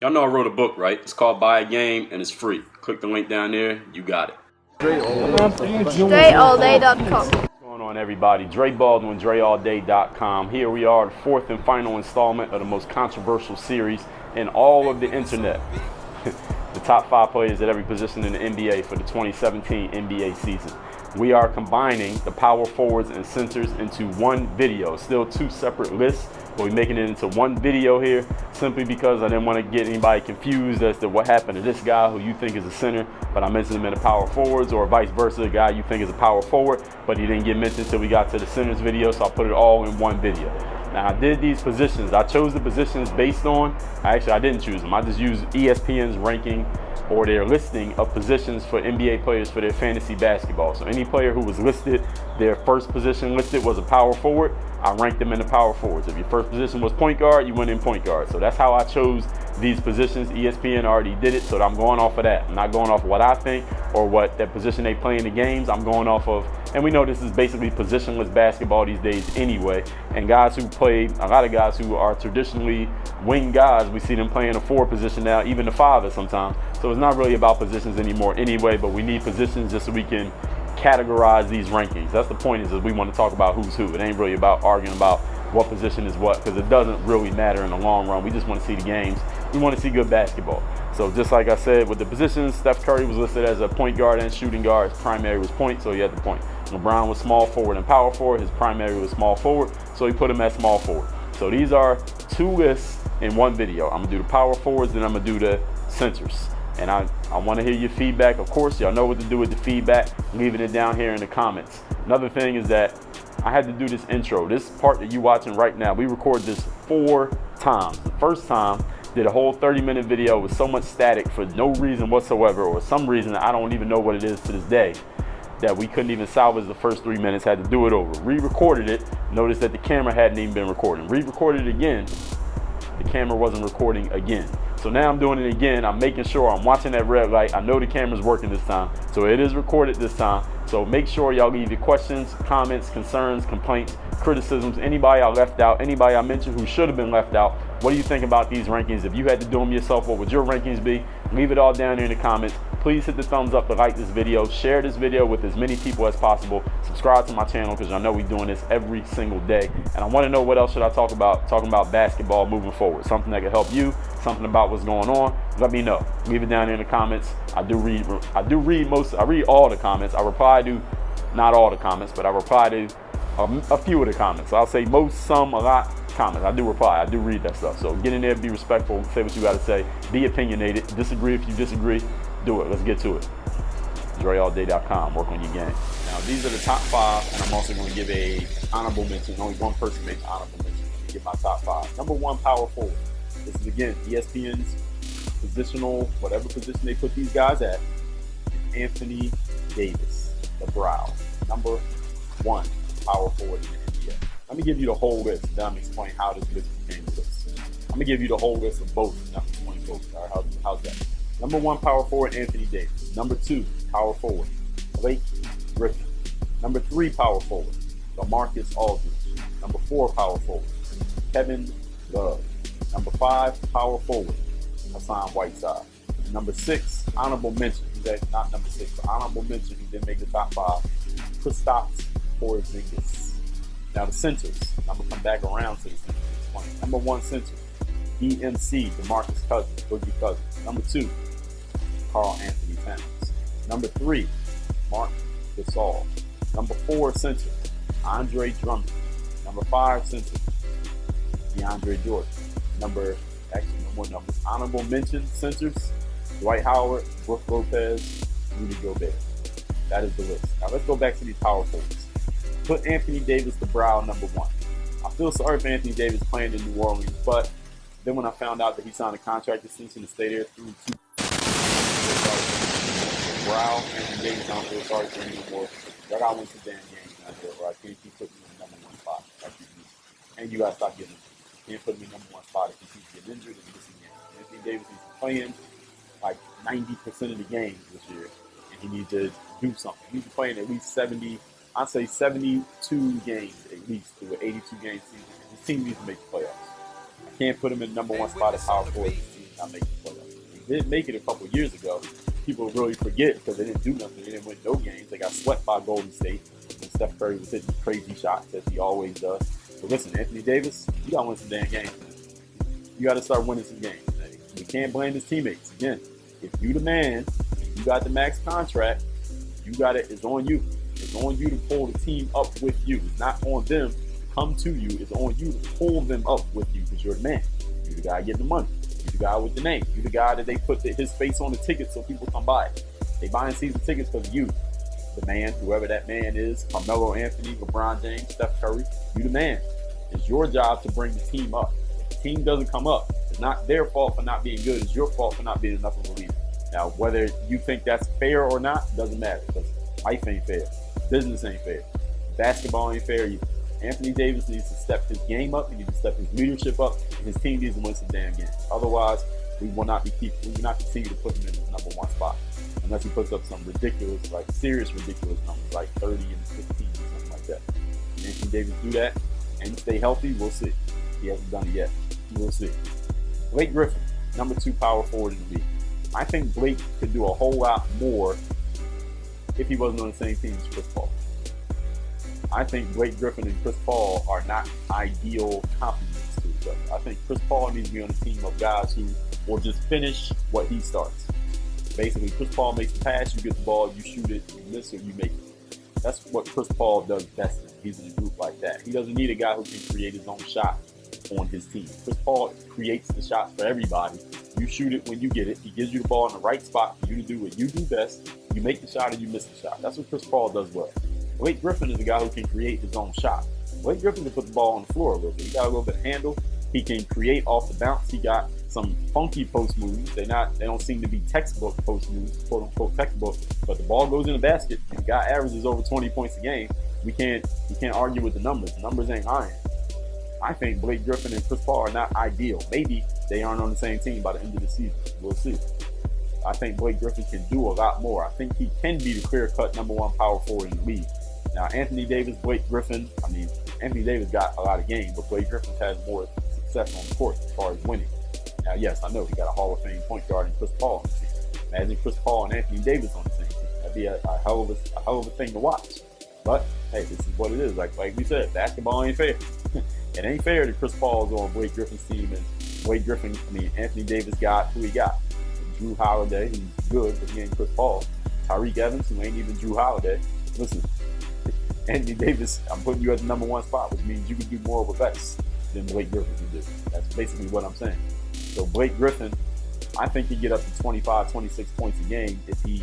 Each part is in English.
Y'all know I wrote a book, right? It's called Buy a Game, and it's free. Click the link down there. You got it. DreAllDay.com. What's going on, everybody? Dre Baldwin, DreAllDay.com. Here we are, the fourth and final installment of the most controversial series in all of the internet. The top 5 players at every position in the NBA for the 2017 NBA season. We are combining the power forwards and centers into one video. Still 2 separate lists, but we're making it into one video here simply because I didn't want to get anybody confused as to what happened to this guy who you think is a center, but I mentioned him in the power forwards, or vice versa, the guy you think is a power forward, but he didn't get mentioned until we got to the centers video, so I put it all in one video. Now, I did these positions. I chose the positions based on, I didn't choose them. I just used ESPN's ranking or their listing of positions for NBA players for their fantasy basketball. So any player who was listed, their first position listed was a power forward, I ranked them in the power forwards. If your first position was point guard, you went in point guard. So that's how I chose these positions. ESPN already did it, so I'm going off of that. I'm not going off of what I think or what that position they play in the games. I'm going off of, and we know this is basically positionless basketball these days anyway. And guys who play, a lot of guys who are traditionally wing guys, we see them playing a 4 position now, even the 5 sometimes. So it's not really about positions anymore anyway, but we need positions just so we can categorize these rankings. That's the point, is that we want to talk about who's who. It ain't really about arguing about what position is what, because it doesn't really matter in the long run. We just want to see the games. We want to see good basketball. So just like I said, with the positions, Steph Curry was listed as a point guard and shooting guard. His primary was point, so he had the point. LeBron was small forward and power forward. His primary was small forward, so he put him at small forward. So these are 2 lists in one video. I'm going to do the power forwards, then I'm going to do the centers. And I want to hear your feedback. Of course, y'all know what to do with the feedback, leaving it down here in the comments. Another thing is that I had to do this intro. This part that you're watching right now, we recorded this 4 times. The first time, did a whole 30-minute video with so much static for no reason whatsoever, or some reason that I don't even know what it is to this day, that we couldn't even salvage the first 3 minutes, had to do it over. Re-recorded it, noticed that the camera hadn't even been recording. Re-recorded it again, the camera wasn't recording again. So now I'm doing it again. I'm making sure I'm watching that red light. I know the camera's working this time, so it is recorded this time. So make sure y'all leave your questions, comments, concerns, complaints, criticisms, anybody I left out, anybody I mentioned who should have been left out. What do you think about these rankings? If you had to do them yourself, what would your rankings be? Leave it all down there in the comments. Please hit the thumbs up to like this video. Share this video with as many people as possible. Subscribe to my channel, because I know we're doing this every single day. And I want to know, what else should I talk about? Talking about basketball moving forward. Something that could help you, something about what's going on. Let me know. Leave it down there in the comments. I read all the comments. I reply to, not all the comments, but I reply to a few of the comments. I'll say most, some, a lot comments. I do reply. I do read that stuff. So get in there, be respectful, say what you got to say, be opinionated, disagree if you disagree, do it. Let's get to it. DreAllDay.com. Work on your game. Now, these are the top 5, and I'm also going to give a honorable mention. Only one person makes honorable mention. Let me give my top 5. Number 1, power forward. This is, again, ESPN's positional, whatever position they put these guys at. Anthony Davis, the brow. Number 1, power forward in the NBA. Let me give you the whole list, then I'm explaining how this list became the list. I'm going to give you the whole list of both, and I'm explaining both. All right, how's that? Number 1, power forward, Anthony Davis. Number 2, power forward, Blake Griffin. Number 3, power forward, LaMarcus Aldridge. Number 4, power forward, Kevin Love. Number 5, power forward, Hassan Whiteside. And number 6, honorable mention. Not number 6, but honorable mention. He didn't make the top 5. Kristaps Porzingis. Now the centers. I'm gonna come back around to the centers. Number 1 center, DMC, DeMarcus Cousins, Boogie Cousins. Number 2, Karl Anthony Towns. Number 3, Mark Gasol. Number 4 center, Andre Drummond. Number 5 center, DeAndre Jordan. No more numbers. Honorable mention centers, Dwight Howard, Brook Lopez, Rudy Gobert. That is the list. Now let's go back to these power forwards. Put Anthony Davis, the brow, number 1. I feel sorry for Anthony Davis playing in New Orleans, but then when I found out that he signed a contract extension to stay there through 2 brow, Anthony Davis, I don't feel sorry for him anymore. Y'all got to win some damn games out there, or I can't keep putting you in the number 1 spot. And you got to stop getting injured. You can't put me in the number 1 spot if you keep getting injured and missing games. Anthony Davis needs to play in like 90% of the games this year, and he needs to do something. He needs to play in at least 70, I'd say 72 games at least through an 82-game season. His team needs to make the playoffs. I can't put him in the number 1 spot at power forward. His team's not making the playoffs. didn't make it a couple years ago. People really forget because they didn't do nothing. They didn't win no games. They got swept by Golden State. And Steph Curry was hitting crazy shots as he always does. But listen, Anthony Davis, you got to win some damn games, man. You got to start winning some games. You can't blame his teammates. Again, if you the man, you got the max contract, you got it. It's on you. It's on you to pull the team up with you. It's not on them to come to you. It's on you to pull them up with you because you're the man. You're the guy getting the money. You're the guy with the name. You're the guy that they put his face on the ticket so people come buy it. They buying season tickets because of you. The man, whoever that man is, Carmelo Anthony, LeBron James, Steph Curry, you the man. It's your job to bring the team up. If the team doesn't come up, it's not their fault for not being good. It's your fault for not being enough of a leader. Now, whether you think that's fair or not, doesn't matter because life ain't fair. Business ain't fair. Basketball ain't fair either. Anthony Davis needs to step his game up. He needs to step his leadership up. And his team needs to win some damn games. Otherwise, we will not continue to put him in the number one spot. Unless he puts up some ridiculous, like serious ridiculous numbers, like 30 and 15 or something like that. If Anthony Davis do that and stay healthy, we'll see. He hasn't done it yet. We'll see. Blake Griffin, number 2 power forward in the league. I think Blake could do a whole lot more if he wasn't on the same team as Chris Paul. I think Blake Griffin and Chris Paul are not ideal complements to each other. I think Chris Paul needs to be on a team of guys who will just finish what he starts. Basically, Chris Paul makes the pass, you get the ball, you shoot it, you miss it, you make it. That's what Chris Paul does best. He's in a group like that. He doesn't need a guy who can create his own shot on his team. Chris Paul creates the shots for everybody. You shoot it when you get it. He gives you the ball in the right spot for you to do what you do best. You make the shot and you miss the shot. That's what Chris Paul does well. Blake Griffin is a guy who can create his own shot. Blake Griffin can put the ball on the floor a little bit. He got a little bit of handle. He can create off the bounce. He got some funky post moves. They don't seem to be textbook post moves, quote unquote textbook. But the ball goes in the basket. And the guy averages over 20 points a game. We can't argue with the numbers. The numbers ain't lying. I think Blake Griffin and Chris Paul are not ideal. Maybe they aren't on the same team by the end of the season. We'll see. I think Blake Griffin can do a lot more. I think he can be the clear-cut number 1 power forward in the league. Now, Anthony Davis, Blake Griffin, Anthony Davis got a lot of games, but Blake Griffin has more success on the court as far as winning. Now, yes, I know he got a Hall of Fame point guard in Chris Paul on the team. Imagine Chris Paul and Anthony Davis on the same team. That'd be a hell of a thing to watch. But, hey, this is what it is. Like we said, basketball ain't fair. It ain't fair that Chris Paul is on Blake Griffin's team and Anthony Davis got who he got. Drew Holiday, who's good, but he ain't Chris Paul. Tyreek Evans, who ain't even Drew Holiday. Listen, Anthony Davis, I'm putting you at the number 1 spot, which means you can do more with less than Blake Griffin can do. That's basically what I'm saying. So Blake Griffin, I think he get up to 25, 26 points a game if he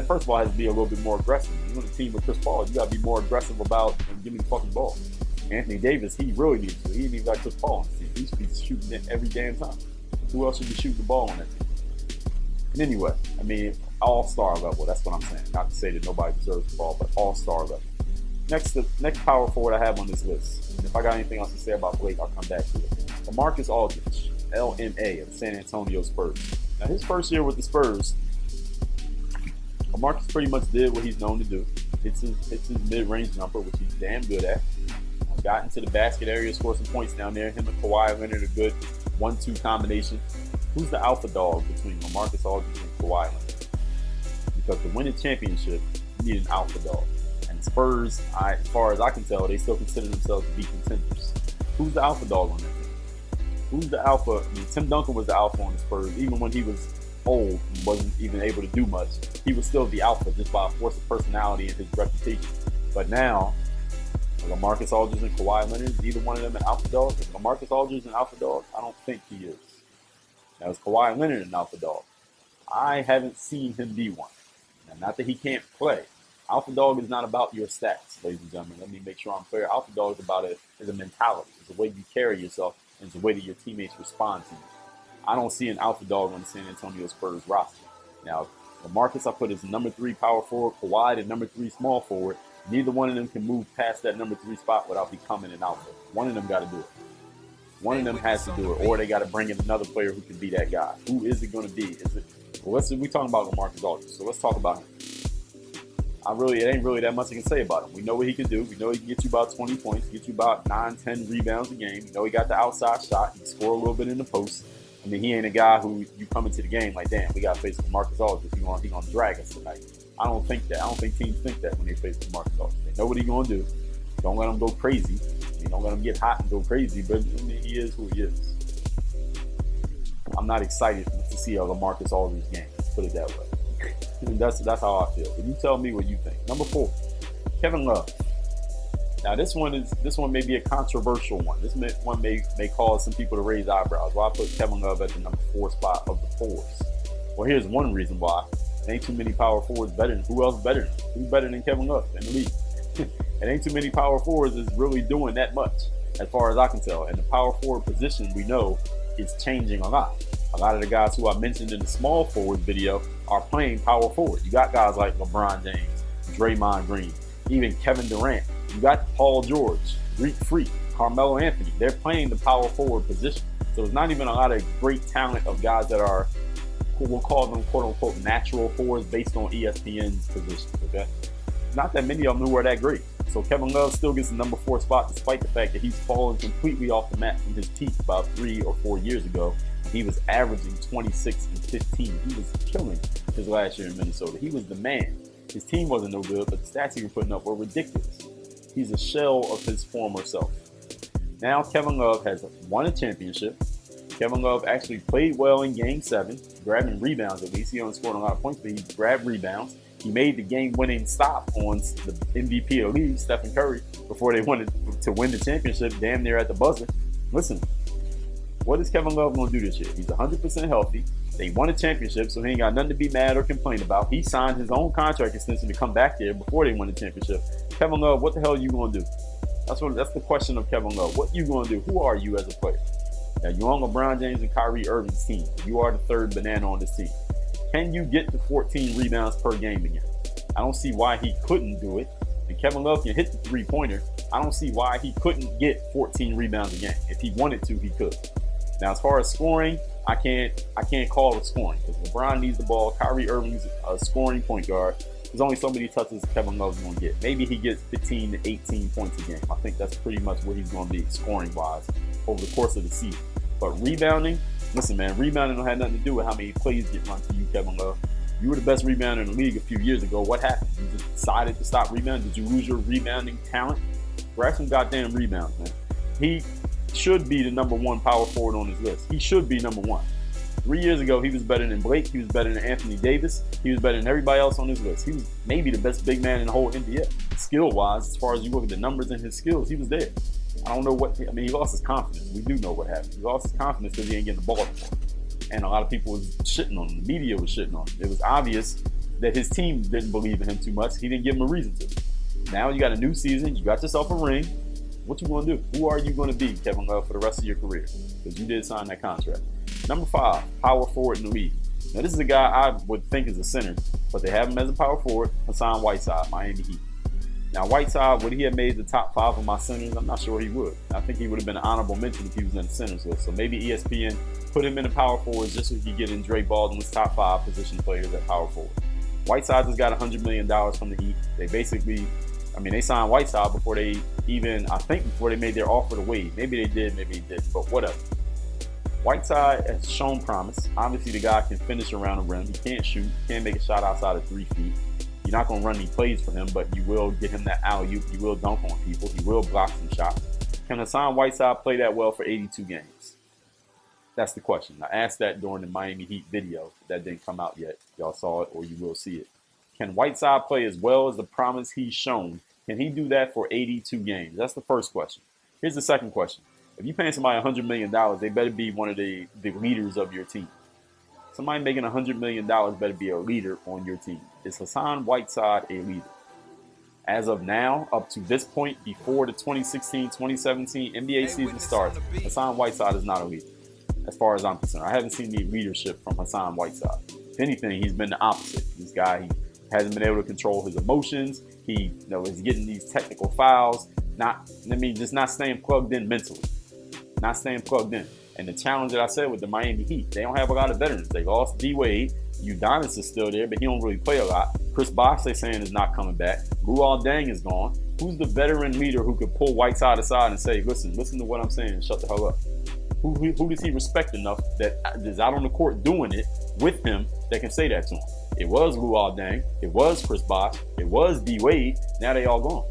first of all has to be a little bit more aggressive. You're on a team with Chris Paul, you got to be more aggressive about give me the fucking ball. Anthony Davis, he really needs to. He ain't even got Chris Paul on the team. He should be shooting it every damn time. Who else should be shooting the ball on that team? And anyway, all-star level. That's what I'm saying. Not to say that nobody deserves the ball, but all-star level. Next power forward I have on this list. And if I got anything else to say about Blake, I'll come back to it. LaMarcus Aldridge, LMA of San Antonio Spurs. Now, his first year with the Spurs, LaMarcus pretty much did what he's known to do. It's his mid-range jumper, which he's damn good at. Got into the basket area, scored some points down there. Him and Kawhi Leonard, a good 1-2 combination. Who's the alpha dog between LaMarcus Aldridge and Kawhi Leonard? Because to win a championship, you need an alpha dog. And the Spurs, as far as I can tell, they still consider themselves to be contenders. Who's the alpha dog on that team? Who's the alpha? Tim Duncan was the alpha on the Spurs. Even when he was old and wasn't even able to do much, he was still the alpha just by force of personality and his reputation. But now, LaMarcus Aldridge and Kawhi Leonard, is either one of them an alpha dog? Is LaMarcus Aldridge an alpha dog? I don't think he is. Now, is Kawhi Leonard an alpha dog? I haven't seen him be one. Now, not that he can't play. Alpha dog is not about your stats, ladies and gentlemen. Let me make sure I'm clear. Alpha dog is a mentality. It's the way you carry yourself, and it's the way that your teammates respond to you. I don't see an alpha dog on the San Antonio Spurs roster. Now, LaMarcus I put as number 3 power forward, Kawhi the number 3 small forward. Neither one of them can move past that number 3 spot without becoming an alpha. One of them got to do it. One of them has to do it, or they got to bring in another player who can be that guy. Who is it going to be? We're talking about LaMarcus Aldridge, so let's talk about him. It ain't really that much I can say about him. We know what he can do. We know he can get you about 20 points, get you about 9, 10 rebounds a game. We know he got the outside shot. He can score a little bit in the post. I mean, he ain't a guy who you come into the game like, damn, we got to face Marcus Aldridge. He gonna drag us tonight. I don't think that. I don't think teams think that when they face Marcus Aldridge. They know what he's gonna do. Don't let him go crazy. Don't let him get hot and go crazy. But I mean, he is who he is. I'm not excited to see a LaMarcus Aldridge game. Let's put it that way. And that's how I feel. But you tell me what you think. Number 4, Kevin Love. Now this one may be a controversial one. This one may cause some people to raise eyebrows. Why I put Kevin Love at the number 4 spot of the 4s? Well, here's one reason why. There ain't too many power forwards better than who else better than? Who's better than Kevin Love in the league? It ain't too many power forwards is really doing that much, as far as I can tell. And the power forward position, we know, is changing a lot. A lot of the guys who I mentioned in the small forward video are playing power forward. You got guys like LeBron James, Draymond Green, even Kevin Durant. You got Paul George, Greek Freak, Carmelo Anthony. They're playing the power forward position. So it's not even a lot of great talent of guys that are, we'll call them quote unquote natural forwards based on ESPN's positions, okay? Not that many of them who are that great. So Kevin Love still gets the number 4 spot despite the fact that he's fallen completely off the map from his peak about 3 or 4 years ago. He was averaging 26 and 15. He was killing his last year in Minnesota. He was the man. His team wasn't no good, but the stats he was putting up were ridiculous. He's a shell of his former self. Now Kevin Love has won a championship. Kevin Love actually played well in Game 7, grabbing rebounds at least. He only scored a lot of points, but he grabbed rebounds. He made the game-winning stop on the MVP of the league, Stephen Curry, before they wanted to win the championship, damn near at the buzzer. Listen, what is Kevin Love going to do this year? He's 100% healthy. They won a championship, so he ain't got nothing to be mad or complain about. He signed his own contract extension to come back there before they won the championship. Kevin Love, what the hell are you going to do? That's the question of Kevin Love. What you going to do? Who are you as a player? Now, you're on LeBron James and Kyrie Irving's team. You are the third banana on this team. Can you get to 14 rebounds per game again? I don't see why he couldn't do it. And Kevin Love can hit the three-pointer. I don't see why he couldn't get 14 rebounds a game. If he wanted to, he could. Now, as far as scoring, I can't call it scoring because LeBron needs the ball. Kyrie Irving's a scoring point guard. There's only so many touches Kevin Love's going to get. Maybe he gets 15 to 18 points a game. I think that's pretty much where he's going to be scoring-wise over the course of the season. But rebounding, listen, man, rebounding don't have nothing to do with how many plays get run to you, Kevin Love. You were the best rebounder in the league a few years ago. What happened? You just decided to stop rebounding? Did you lose your rebounding talent? Grab some goddamn rebounds, man. He should be the number 1 power forward on his list. He should be number 1. 3 years ago, he was better than Blake. He was better than Anthony Davis. He was better than everybody else on his list. He was maybe the best big man in the whole NBA. Skill-wise, as far as you look at the numbers and his skills, he was there. I don't know he lost his confidence. We do know what happened. He lost his confidence because he ain't getting the ball anymore. And a lot of people was shitting on him. The media was shitting on him. It was obvious that his team didn't believe in him too much. He didn't give him a reason to. Now you got a new season. You got yourself a ring. What you going to do? Who are you going to be, Kevin Love, for the rest of your career? Because you did sign that contract. Number 5, power forward in the league. Now, this is a guy I would think is a center, but they have him as a power forward, Hassan Whiteside, Miami Heat. Now, Whiteside, would he have made the top 5 of my centers? I'm not sure he would. I think he would have been an honorable mention if he was in the centers list. So maybe ESPN put him in the power forwards just so he could get in Dre Baldwin's top 5 position players at power forward. Whiteside just got $100 million from the Heat. They basically, they signed Whiteside before they made their offer to Wade. Maybe they did, maybe they didn't, but whatever. Whiteside has shown promise. Obviously, the guy can finish around the rim. He can't shoot. He can't make a shot outside of 3 feet. You're not going to run any plays for him, but you will get him that alley-oop. You will dunk on people. He will block some shots. Can Hassan Whiteside play that well for 82 games? That's the question. I asked that during the Miami Heat video. That didn't come out yet. Y'all saw it or you will see it. Can Whiteside play as well as the promise he's shown? Can he do that for 82 games? That's the first question. Here's the second question. If you're paying somebody $100 million, they better be one of the leaders of your team. Somebody making $100 million better be a leader on your team. Is Hassan Whiteside a leader? As of now, up to this point, before the 2016-2017 NBA season starts, Hassan Whiteside is not a leader, as far as I'm concerned. I haven't seen any leadership from Hassan Whiteside. If anything, he's been the opposite. This guy, he hasn't been able to control his emotions. He is getting these technical fouls, just not staying plugged in mentally. Not staying plugged in. And the challenge that I said with the Miami Heat, they don't have a lot of veterans. They lost D-Wade. Udonis is still there, but he don't really play a lot. Chris Bosh, they saying, is not coming back. Luol Deng is gone. Who's the veteran leader who could pull Whiteside aside and say, listen to what I'm saying, shut the hell up? Who does he respect enough that is out on the court doing it with him that can say that to him? It was Luol Deng. It was Chris Bosh. It was D Wade. Now they all gone.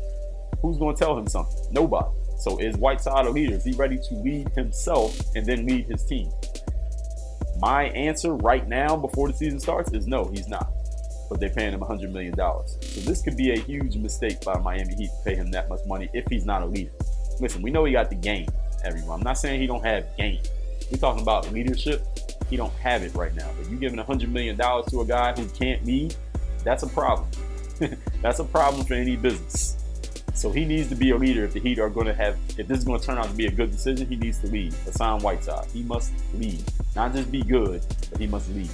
Who's going to tell him something? Nobody. So is Whiteside a leader? Is he ready to lead himself and then lead his team? My answer right now before the season starts is no, he's not. But they're paying him $100 million. So this could be a huge mistake by Miami Heat to pay him that much money if he's not a leader. Listen, we know he got the game, everyone. I'm not saying he don't have game. We're talking about leadership. He don't have it right now. But you giving $100 million to a guy who can't lead, that's a problem. That's a problem for any business. So he needs to be a leader if the Heat are going to have, if this is going to turn out to be a good decision, he needs to lead. Hassan Whiteside. He must lead. Not just be good, but he must lead.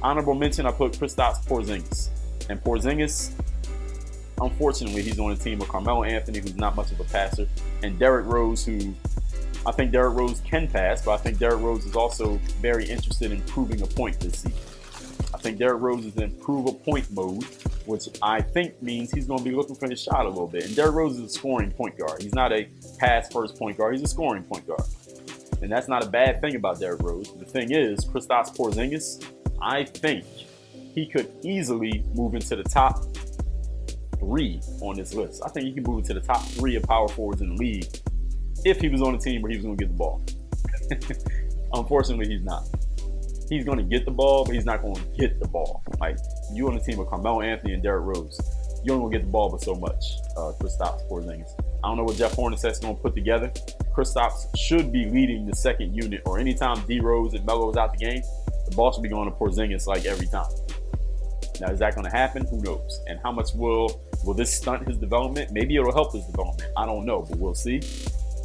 Honorable mention, I put Kristaps Porzingis. And Porzingis, unfortunately, he's on a team with Carmelo Anthony, who's not much of a passer, and Derrick Rose, who I think Derrick Rose can pass, but I think Derrick Rose is also very interested in proving a point this season. I think Derrick Rose is in prove a point mode, which I think means he's going to be looking for his shot a little bit. And Derrick Rose is a scoring point guard. He's not a pass first point guard. He's a scoring point guard. And that's not a bad thing about Derrick Rose. The thing is, Kristaps Porzingis, I think he could easily move into the top 3 on this list. I think he can move into the top 3 of power forwards in the league if he was on a team where he was going to get the ball. Unfortunately, he's not. He's going to get the ball, but he's not going to get the ball. Like, you on the team with Carmelo Anthony and Derrick Rose, you don't going to get the ball but so much, Kristaps Porzingis. I don't know what Jeff Hornacek's going to put together. Kristaps should be leading the second unit, or anytime D Rose and Melo is out the game, the ball should be going to Porzingis like every time. Now, is that going to happen? Who knows? And how much will this stunt his development? Maybe it'll help his development. I don't know, but we'll see.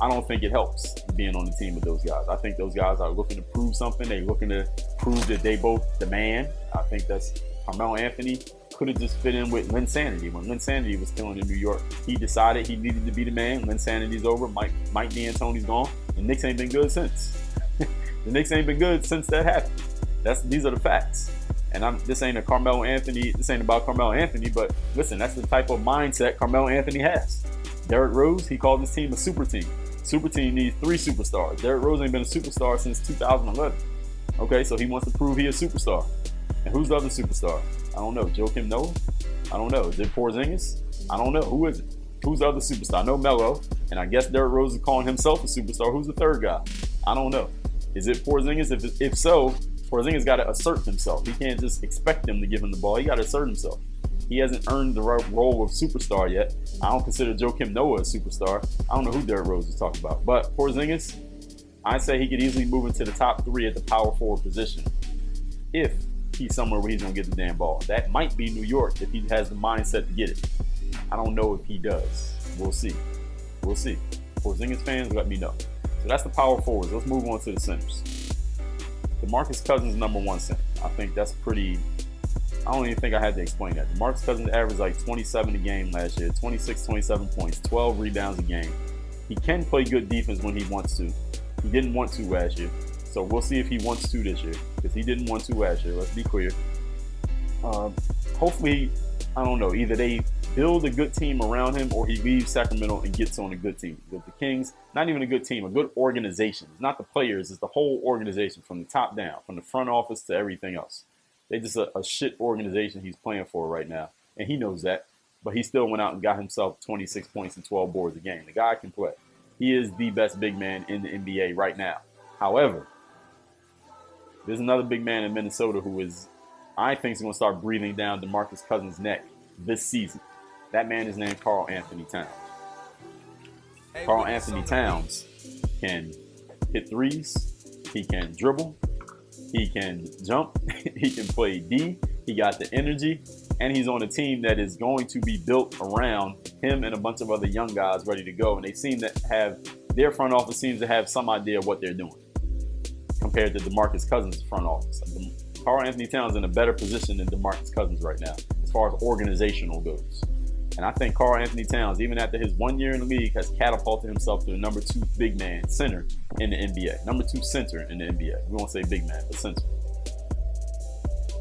I don't think it helps being on the team with those guys. I think those guys are looking to prove something. They're looking to prove that they both the man. I think that's Carmelo Anthony could have just fit in with Linsanity. When Linsanity was killing in New York, he decided he needed to be the man. Linsanity's over. Mike D'Antoni's gone. The Knicks ain't been good since. The Knicks ain't been good since that happened. These are the facts. And this ain't about Carmelo Anthony, but listen, that's the type of mindset Carmelo Anthony has. Derrick Rose, he called his team a super team. Super team needs 3 superstars. Derrick Rose ain't been a superstar since 2011. Okay, so he wants to prove he's a superstar. And who's the other superstar? I don't know. Joakim Noah? I don't know. Is it Porzingis? I don't know. Who is it? Who's the other superstar? I know Melo, and I guess Derrick Rose is calling himself a superstar. Who's the third guy? I don't know. Is it Porzingis? If so, Porzingis got to assert himself. He can't just expect them to give him the ball. He got to assert himself. He hasn't earned the role of superstar yet. I don't consider Joakim Noah a superstar. I don't know who Derrick Rose is talking about. But Porzingis, I say he could easily move into the top 3 at the power forward position if he's somewhere where he's going to get the damn ball. That might be New York if he has the mindset to get it. I don't know if he does. We'll see. We'll see. Porzingis fans, let me know. So that's the power forwards. Let's move on to the centers. DeMarcus Cousins, number 1 center. I think that's pretty... I don't even think I had to explain that. DeMarcus Cousins averaged like 27 a game last year, 26, 27 points, 12 rebounds a game. He can play good defense when he wants to. He didn't want to last year. So we'll see if he wants to this year, because he didn't want to last year. Let's be clear. Hopefully, I don't know, either they build a good team around him or he leaves Sacramento and gets on a good team. With the Kings, not even a good team, a good organization. It's not the players, it's the whole organization from the top down, from the front office to everything else. They're just a shit organization he's playing for right now. And he knows that. But he still went out and got himself 26 points and 12 boards a game. The guy can play. He is the best big man in the NBA right now. However, there's another big man in Minnesota who I think is going to start breathing down DeMarcus Cousins' neck this season. That man is named Karl Anthony Towns. Karl Anthony Towns can hit threes. He can dribble. He can jump, he can play D, he got the energy, and he's on a team that is going to be built around him and a bunch of other young guys ready to go. And they seem to have, their front office seems to have some idea of what they're doing compared to DeMarcus Cousins' front office. Karl Anthony Towns is in a better position than DeMarcus Cousins right now, as far as organizational goes. And I think Karl Anthony Towns, even after his 1 year in the league, has catapulted himself to the number 2 big man center in the NBA. Number 2 center in the NBA. We won't say big man, but center.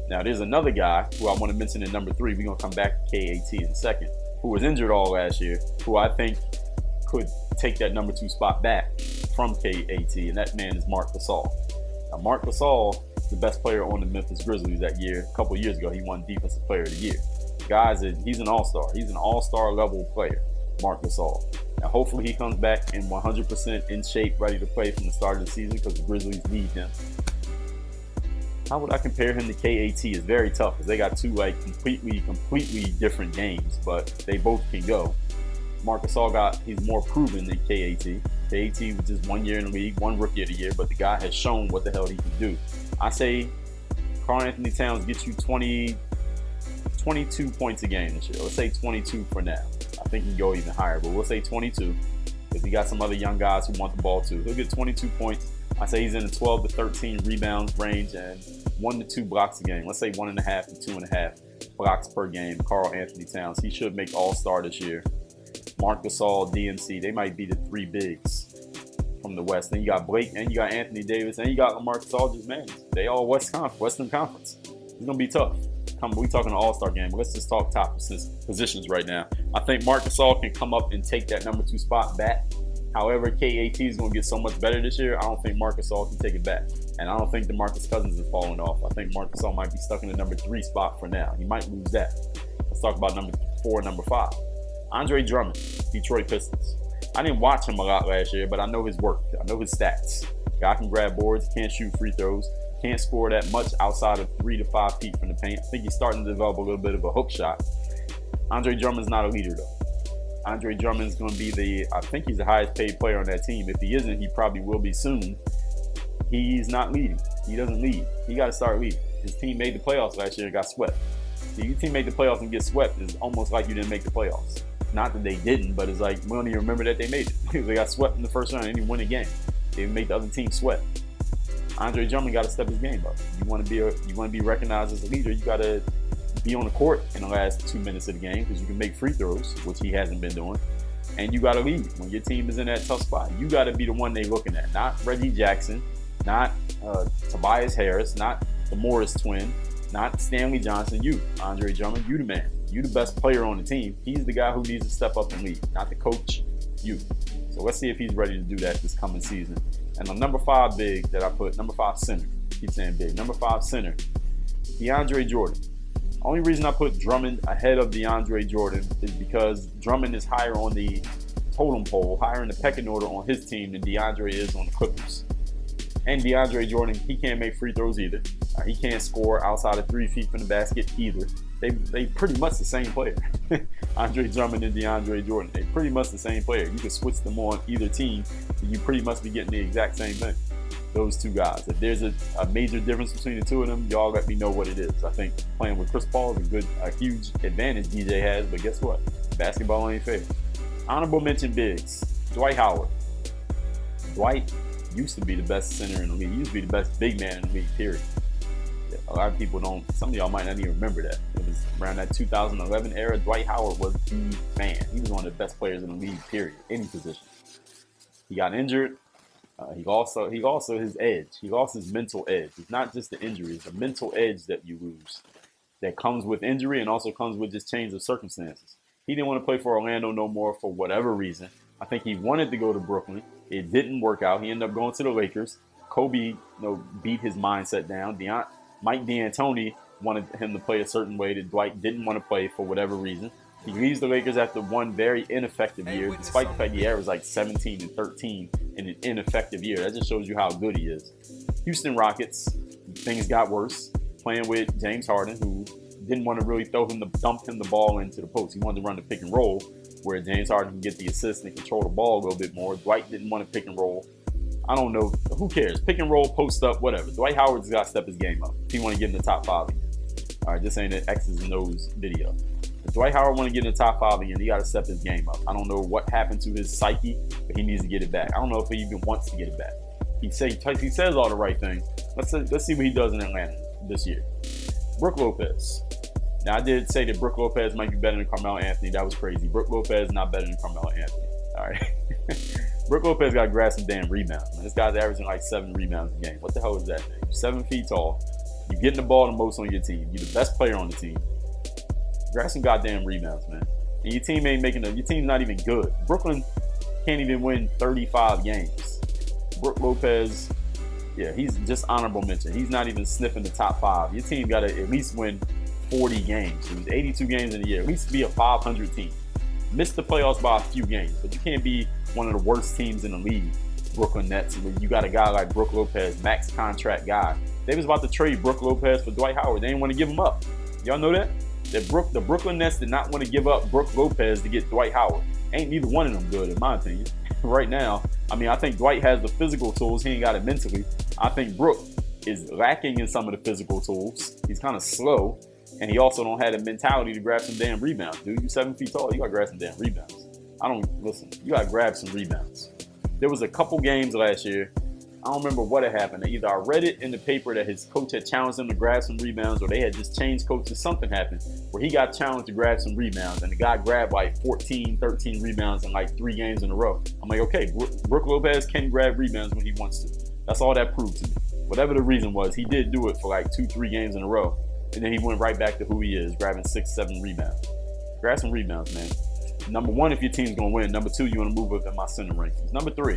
Now, there's another guy who I want to mention in number 3. We're going to come back to KAT in a second, who was injured all last year, who I think could take that number 2 spot back from KAT, and that man is Marc Gasol. Now, Marc Gasol is the best player on the Memphis Grizzlies that year. A couple of years ago, he won Defensive Player of the Year. Guys, he's an all-star. He's an all-star level player, Marc Gasol. Now, hopefully he comes back in 100% in shape, ready to play from the start of the season because the Grizzlies need him. How would I compare him to KAT? It's very tough because they got two like completely different games, but they both can go. Marc Gasol he's more proven than KAT. KAT was just 1 year in the league, one Rookie of the Year, but the guy has shown what the hell he can do. I say Karl-Anthony Towns gets you 22 points a game this year. Let's say 22 for now. I think he can go even higher, but we'll say 22 because he got some other young guys who want the ball too. He'll get 22 points. I say he's in the 12 to 13 rebounds range and 1 to 2 blocks a game. Let's say 1.5 to 2.5 blocks per game. Karl-Anthony Towns, he should make All-Star this year. Marc Gasol, DMC, they might be the three bigs from the West. Then you got Blake, and you got Anthony Davis, and you got LaMarcus Aldridge, man. They all Western Conference. It's going to be tough. We talking an All-Star game, but let's just talk top positions right now. I think Marc Gasol can come up and take that number 2 spot back. However, KAT is going to get so much better this year, I don't think Marc Gasol can take it back. And I don't think DeMarcus Cousins is falling off. I think Marc Gasol might be stuck in the number 3 spot for now. He might lose that. Let's talk about number 4 and number 5. Andre Drummond, Detroit Pistons. I didn't watch him a lot last year, but I know his work. I know his stats. Guy can grab boards, can't shoot free throws, can't score that much outside of 3 to 5 feet from the paint. I think he's starting to develop a little bit of a hook shot. Andre Drummond's not a leader, though. Andre Drummond's going to be I think he's the highest paid player on that team. If he isn't, he probably will be soon. He's not leading. He doesn't lead. He got to start leading. His team made the playoffs last year and got swept. So your team made the playoffs and get swept is almost like you didn't make the playoffs. Not that they didn't, but it's like we don't even remember that they made it. They got swept in the first round and didn't win a game. They made the other team sweat. Andre Drummond got to step his game up. You want to be recognized as a leader, you got to be on the court in the last 2 minutes of the game because you can make free throws, which he hasn't been doing. And you got to lead. When your team is in that tough spot, you got to be the one they're looking at. Not Reggie Jackson, not Tobias Harris, not the Morris twin, not Stanley Johnson. You, Andre Drummond, you the man. You the best player on the team. He's the guy who needs to step up and lead, not the coach, you. So let's see if he's ready to do that this coming season. And the number 5 big that I put, number 5 center, keep saying big, number 5 center, DeAndre Jordan. Only reason I put Drummond ahead of DeAndre Jordan is because Drummond is higher on the totem pole, higher in the pecking order on his team than DeAndre is on the Clippers. And DeAndre Jordan, he can't make free throws either. He can't score outside of 3 feet from the basket either. They pretty much the same player. Andre Drummond and DeAndre Jordan, they pretty much the same player. You can switch them on either team, and you pretty much be getting the exact same thing. Those two guys. If there's a major difference between the two of them, y'all let me know what it is. I think playing with Chris Paul is a huge advantage DJ has, but guess what? Basketball ain't fair. Honorable mention bigs. Dwight Howard. Dwight used to be the best center in the league. He used to be the best big man in the league, period. A lot of people don't, some of y'all might not even remember that. It was around that 2011 era, Dwight Howard was the man. He was one of the best players in the league, period, any position. He got injured. He lost his edge. He lost his mental edge. It's not just the injury, it's the mental edge that you lose that comes with injury and also comes with just change of circumstances. He didn't want to play for Orlando no more for whatever reason. I think he wanted to go to Brooklyn. It didn't work out. He ended up going to the Lakers. Kobe, beat his mindset down. Mike D'Antoni wanted him to play a certain way that Dwight didn't want to play for whatever reason. He leaves the Lakers after one very ineffective year, despite the fact he averaged like 17 and 13 in an ineffective year. That just shows you how good he is. Houston Rockets, things got worse, playing with James Harden, who didn't want to really dump him the ball into the post. He wanted to run the pick and roll, where James Harden can get the assist and control the ball a little bit more. Dwight didn't want to pick and roll. I don't know. Who cares? Pick and roll, post up, whatever. Dwight Howard's got to step his game up if he want to get in the top 5 again. All right, this ain't an X's and O's video. If Dwight Howard want to get in the top 5 again, he got to step his game up. I don't know what happened to his psyche, but he needs to get it back. I don't know if he even wants to get it back. He says all the right things. Let's see what he does in Atlanta this year. Brook Lopez. Now, I did say that Brook Lopez might be better than Carmelo Anthony. That was crazy. Brook Lopez is not better than Carmelo Anthony. All right. Brook Lopez got to grab some damn rebounds. Man. This guy's averaging like 7 rebounds a game. What the hell is that, man? You're 7 feet tall. You're getting the ball the most on your team. You're the best player on the team. Grab some goddamn rebounds, man. And your team ain't your team's not even good. Brooklyn can't even win 35 games. Brook Lopez, yeah, he's just honorable mention. He's not even sniffing the top 5. Your team got to at least win 40 games. It was 82 games in a year. At least be a 500 team. Missed the playoffs by a few games, but you can't be one of the worst teams in the league, Brooklyn Nets, where you got a guy like Brook Lopez, max contract guy. They was about to trade Brook Lopez for Dwight Howard. They didn't want to give him up. Y'all know that? The Brooklyn Nets did not want to give up Brook Lopez to get Dwight Howard. Ain't neither one of them good, in my opinion. Right now, I mean, I think Dwight has the physical tools. He ain't got it mentally. I think Brook is lacking in some of the physical tools. He's kind of slow, and he also don't have the mentality to grab some damn rebounds. Dude, you 7 feet tall. You got to grab some damn rebounds. Listen, you got to grab some rebounds. There was a couple games last year. I don't remember what had happened. Either I read it in the paper that his coach had challenged him to grab some rebounds, or they had just changed coaches. Something happened where he got challenged to grab some rebounds, and the guy grabbed like 14, 13 rebounds in like 3 games in a row. I'm like, okay, Brook Lopez can grab rebounds when he wants to. That's all that proved to me. Whatever the reason was, he did do it for like 2, 3 games in a row, and then he went right back to who he is, grabbing 6, 7 rebounds. Grab some rebounds, man. Number 1, if your team's going to win. Number 2, you want to move up in my center rankings. Number 3,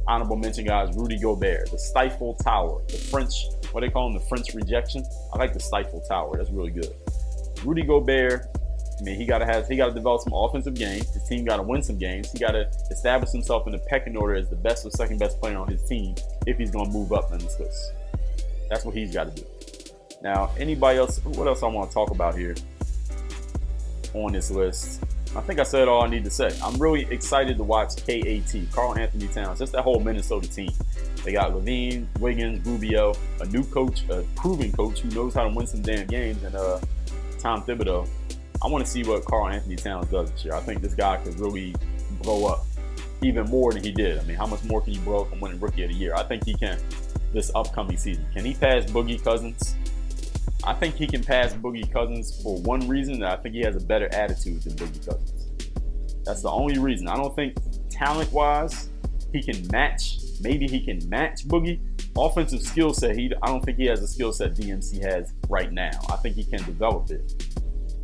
honorable mention, guys, Rudy Gobert, the Stifle Tower, the French, what they call him, the French rejection. I like the Stifle Tower. That's really good. Rudy Gobert, I mean, he got to develop some offensive game. His team got to win some games. He got to establish himself in the pecking order as the best or second best player on his team if he's going to move up in this list. That's what he's got to do. Now, anybody else, what else I want to talk about here on this list? I think I said all I need to say. I'm really excited to watch KAT, Karl Anthony Towns. Just that whole Minnesota team. They got Levine, Wiggins, Rubio, a new coach, a proven coach who knows how to win some damn games, and Tom Thibodeau. I want to see what Karl Anthony Towns does this year. I think this guy could really blow up even more than he did. I mean, how much more can you blow up from winning Rookie of the Year? I think he can this upcoming season. Can he pass Boogie Cousins? I think he can pass Boogie Cousins for one reason, that I think he has a better attitude than Boogie Cousins. That's the only reason. I don't think talent-wise he can match. Maybe he can match Boogie. Offensive skill set, I don't think he has the skill set DMC has right now. I think he can develop it.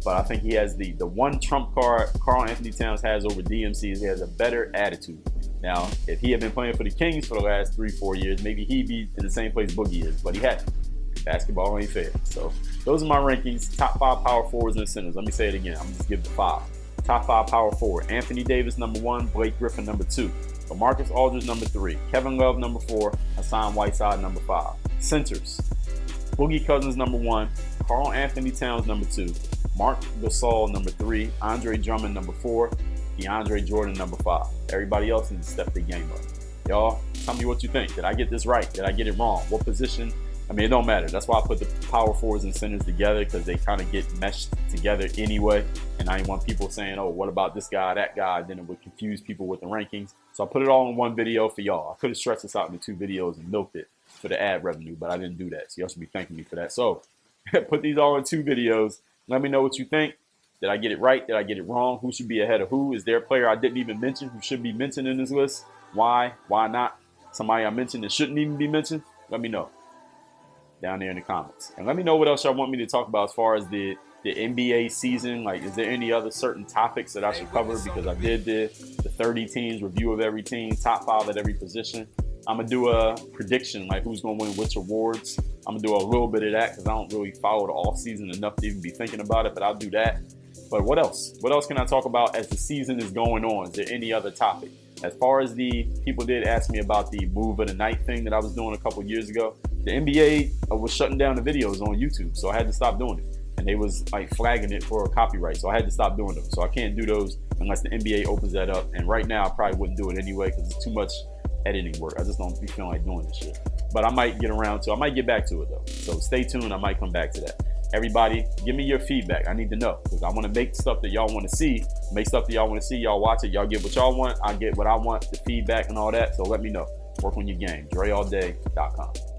But I think he has the one trump card Karl Anthony Towns has over DMC is he has a better attitude. Now, if he had been playing for the Kings for the last 3-4 years, maybe he'd be in the same place Boogie is, but he hadn't. Basketball ain't fair. So those are my rankings. Top 5 power forwards and centers. Let me say it again. I'm going to just give the 5. Top 5 power forward. Anthony Davis, number 1. Blake Griffin, number 2. LaMarcus Aldridge, number 3. Kevin Love, number 4. Hassan Whiteside, number 5. Centers. Boogie Cousins, number 1. Karl Anthony Towns, number 2. Marc Gasol, number 3. Andre Drummond, number 4. DeAndre Jordan, number 5. Everybody else needs to step their game up. Y'all, tell me what you think. Did I get this right? Did I get it wrong? What position? I mean, it don't matter. That's why I put the power forwards and centers together, because they kind of get meshed together anyway. And I didn't want people saying, oh, what about this guy, that guy? Then it would confuse people with the rankings. So I put it all in one video for y'all. I could have stretched this out into 2 videos and milked it for the ad revenue, but I didn't do that. So y'all should be thanking me for that. So put these all in 2 videos. Let me know what you think. Did I get it right? Did I get it wrong? Who should be ahead of who? Is there a player I didn't even mention who should be mentioned in this list? Why? Why not? Somebody I mentioned that shouldn't even be mentioned? Let me know down there in the comments. And let me know what else y'all want me to talk about as far as the NBA season. Like, is there any other certain topics that I should cover? Because I did the 30 teams, review of every team, top 5 at every position. I'm going to do a prediction, like who's going to win which awards. I'm going to do a little bit of that because I don't really follow the off season enough to even be thinking about it, but I'll do that. But what else? What else can I talk about as the season is going on? Is there any other topic? As far as the people did ask me about the move of the night thing that I was doing a couple years ago, the NBA was shutting down the videos on YouTube, so I had to stop doing it. And they was like flagging it for copyright, so I had to stop doing them. So I can't do those unless the NBA opens that up. And right now, I probably wouldn't do it anyway because it's too much editing work. I just don't be feeling like doing this shit. But I might get around to it. I might get back to it though. So stay tuned. I might come back to that. Everybody, give me your feedback. I need to know because I want to make stuff that y'all want to see. Make stuff that y'all want to see. Y'all watch it. Y'all get what y'all want. I get what I want, the feedback and all that. So let me know. Work on your game. DreAllDay.com.